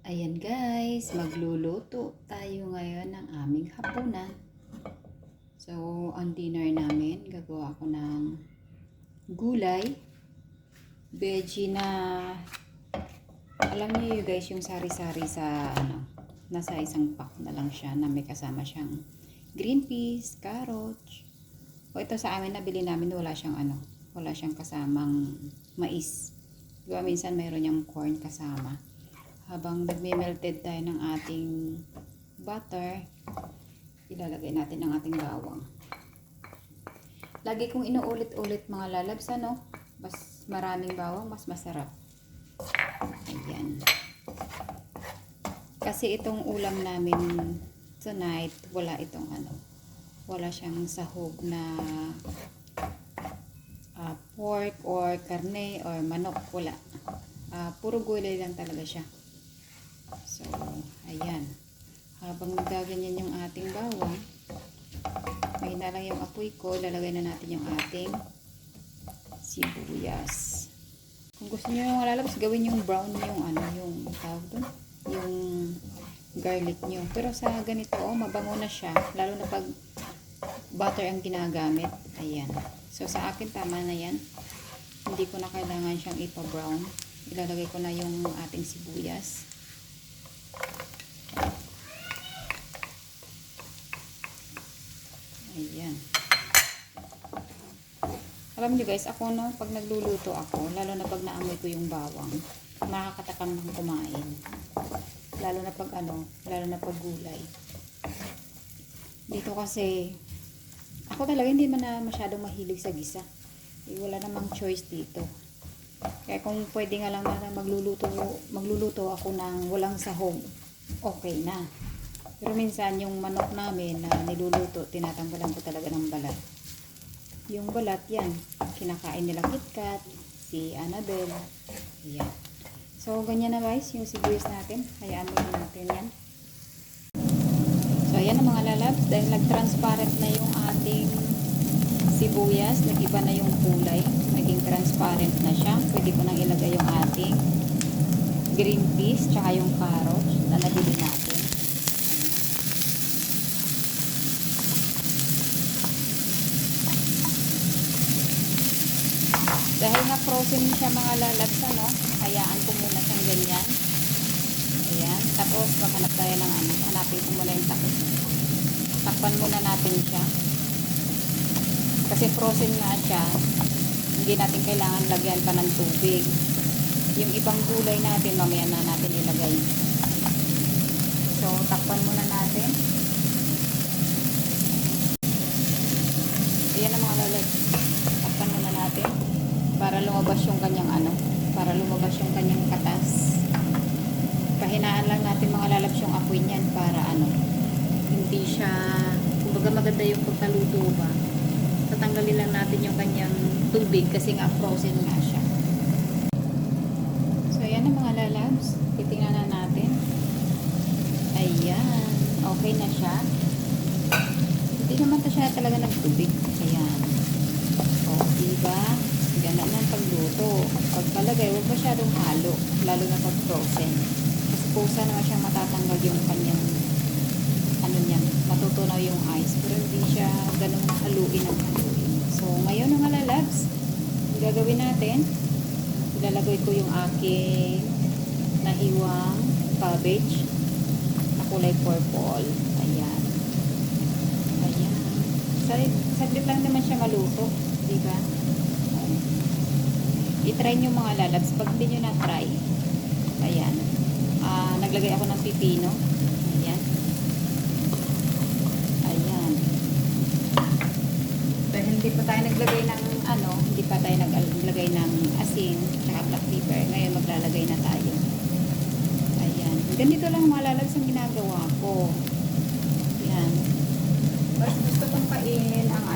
Ayan guys, magluluto tayo ngayon ng aming hapunan. So, ang dinner namin, gagawa ko ng gulay, veggie na, alam niyo guys, yung sari-sari sa, nasa isang pack na lang siya na may kasama siyang green peas, carrots. O ito sa amin, nabili namin, wala siyang kasamang mais. Diba, minsan mayroon niyang corn kasama. Habang nagme-melted tayo ng ating butter, ilalagay natin ang ating bawang. Lagi kong inuulit-ulit mga lalabs, mas maraming bawang, mas masarap. Ayan. Kasi itong ulam namin tonight, wala siyang sahog na pork or karne or manok, wala. Puro gulay lang talaga siya. So, ayan. Habang nagaganyan yung ating bawang, may na lang yung apoy ko, lalagay na natin yung ating sibuyas. Kung gusto niyo yung lalabas, gawin yung brown yung tawag doon, yung garlic nyo. Pero sa ganito, mabango na siya, lalo na pag butter ang ginagamit. Ayan. So, sa akin tama na yan. Hindi ko na kailangan siyang ipa-brown. Ilalagay ko na yung ating sibuyas. Ayan. Alam niyo guys, ako pag nagluluto ako, lalo na pag naamoy ko yung bawang, nakakatakam ng kumain. Lalo na pag gulay. Dito kasi, ako talaga hindi man na masyadong mahilig sa gisa. Wala namang choice dito. Kaya kung pwede nga lang na magluluto ako ng walang sahog, okay na. Pero minsan yung manok namin na niluluto, tinatanggalan ko talaga ng balat. Yung balat yan, kinakain nila KitKat, si Annabelle. Ayan. So ganyan na guys, yung sibuyas natin. Hayaan mo natin yan. So ayan ang mga lalabs, dahil nag-transparent na yung ating sibuyas, nag-iba na yung kulay, naging transparent na siya. Pwede ko nang ilagay yung ating green peas, tsaka yung carrots na nabili natin. Dahil na frozen siya mga lalabs, hayaan ko muna siyang ganyan. Ayan. Tapos maghanap tayo ng hanapin ko muna yung takot. Takpan muna natin siya. Kasi frozen nga siya, hindi natin kailangan lagyan pa ng tubig. Yung ibang gulay natin, mamaya na natin ilagay. So, takpan muna natin. Ayan ang mga lalagay. Takpan muna natin para lumabas yung kanyang katas. Pahinaan lang natin mga lalabs yung apoy niyan para hindi siya, kumbaga maganda yung pagkaluto ba. Tatanggalin lang natin yung kanyang tubig kasi nga frozen nga siya. So ayan ang mga lalabs, titingnan na natin. Ayan, okay na siya. Hindi naman siya talaga nagtubig. Ayan. O, diba? Ganun ang pagluto. Pagpalagay, huwag masyadong halo, lalo na pag frozen. Kasi pusa naman siyang matatanggal yung kanyang matutunaw yung ice, pero hindi siya ganun haluin ang haluin. So ngayon mga lalabs, gagawin natin, ilalagay ko yung aking nahiwang cabbage na kulay purple. Ayan. Saglit lang naman siya maluto, diba? I-try nyo mga lalabs. Pag hindi nyo na-try, ayan, naglagay ako ng pipino. Ayan. Dahil hindi pa tayo naglagay ng asin tsaka black pepper, ngayon maglalagay na tayo. Ayan. Ganito lang mga lalabs ang ginagawa ko. Ayan. Mas gusto kong kainin ang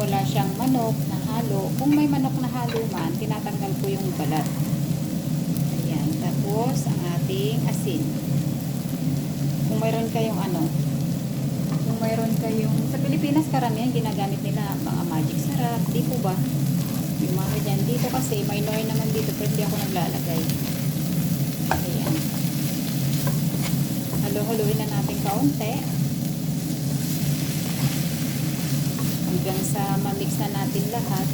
wala siyang manok na halo. Kung may manok na halo man, tinatanggal ko yung balat. Ayan. Tapos, ang ating asin. Kung mayroon kayong, sa Pilipinas karamihan ginagamit nila mga magic sarap, di po ba? Yung mga ganyan. Dito kasi, minor naman dito, pero hindi ako naglalagay. Ayan. kaunti. Hanggang sa mamix na natin lahat.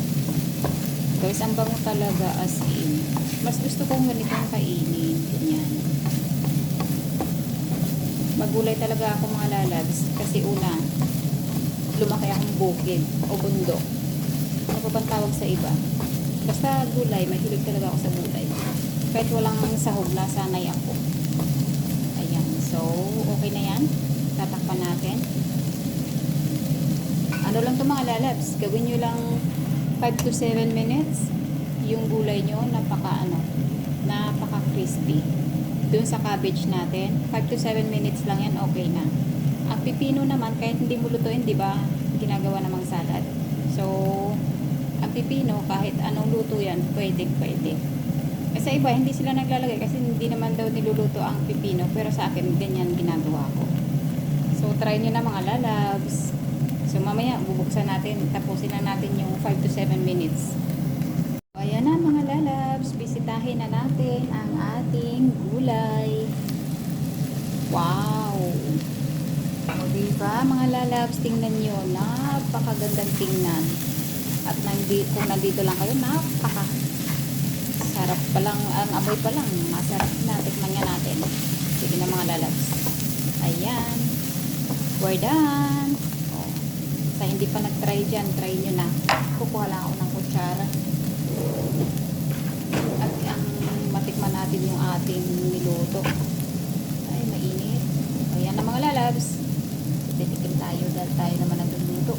Guys, ang bango talaga as in. Mas gusto kong ganitong kainin. Ganyan. Magulay talaga ako mga lalabs. Kasi una, lumaki akong bukid o bundok. Ano pa bang tawag sa iba? Basta gulay, mahilig talaga ako sa gulay. Kahit walang sahog, nasanay ako. Ayan. So, okay na yan. Tatakpan natin. Ano lang ito mga lalabs? Gawin nyo lang 5 to 7 minutes. Yung gulay nyo, napaka crispy. Doon sa cabbage natin, 5 to 7 minutes lang yan, okay na. Ang pipino naman, kahit hindi mo lutuin, di ba? Ginagawa namang salad. So, ang pipino, kahit anong luto yan, pwede. Sa iba, hindi sila naglalagay kasi hindi naman daw niluluto ang pipino. Pero sa akin, ganyan ginagawa ko. So, try nyo na mga lalabs. So, mamaya, bubuksan natin. Tapusin na natin yung 5 to 7 minutes. So, ayan na mga lalabs. Bisitahin na natin ang ating gulay. Wow! O, diba mga lalabs, tingnan nyo. Napakagandang tingnan. At kung nandito lang kayo, sarap pa lang, ang amoy pa lang, masarap na, tikman nga natin. Sige na mga lalabs. Ayan. We're done. O, sa hindi pa nag-try dyan, try nyo na. Kukuha lang ako ng kutsara. At ang matikman natin yung ating niluto. Ay, mainit. Ayan na mga lalabs. Titikim tayo dahil tayo naman nagluluto.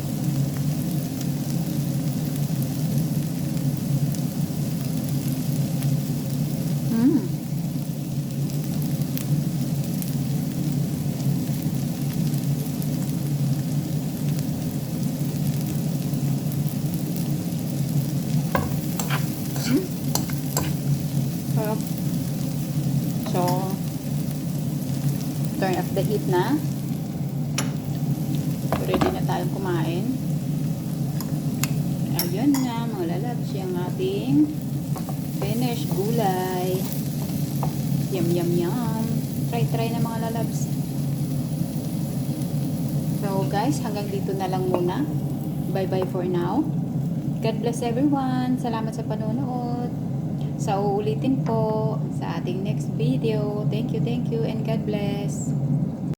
Sarap. So, turn off the heat na. Ready na tayong kumain. Ayun na mga lalabs, yung ating finished gulay. Yum yum yum. Try na mga lalabs. So guys, hanggang dito na lang muna. Bye bye for now. God bless everyone. Salamat sa panonood. Sa uulitin po sa ating next video. Thank you and God bless.